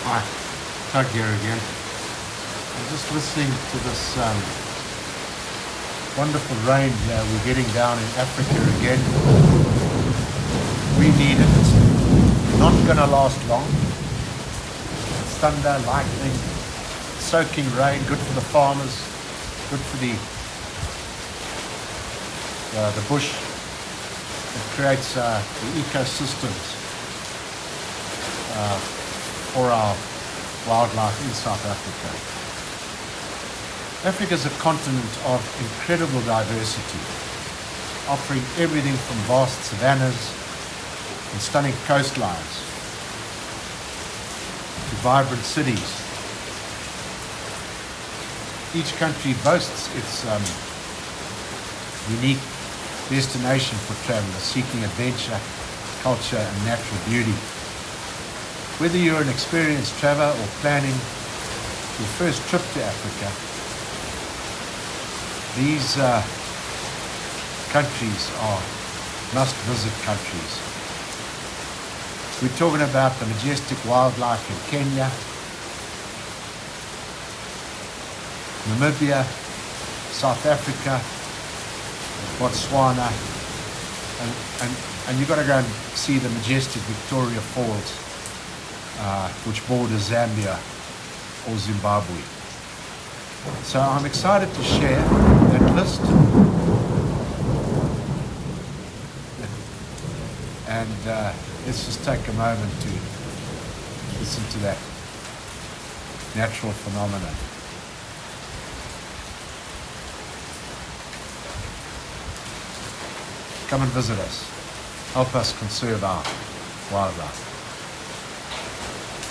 Hi, Tug here again. I'm just listening to this wonderful rain here we're getting down in Africa again. We need it. It's not going to last long. It's thunder, lightning, soaking rain, good for the farmers, good for the bush. It creates the ecosystems for our wildlife in South Africa. Africa is a continent of incredible diversity, offering everything from vast savannas and stunning coastlines to vibrant cities. Each country boasts its unique destination for travelers seeking adventure, culture and natural beauty. Whether you're an experienced traveler or planning your first trip to Africa, these countries are must-visit countries. We're talking about the majestic wildlife in Kenya, Namibia, South Africa, Botswana, and you've got to go and see the majestic Victoria Falls, which borders Zambia or Zimbabwe. So I'm excited to share that list, and let's just take a moment to listen to that natural phenomenon. Come and visit us. Help us conserve our wildlife.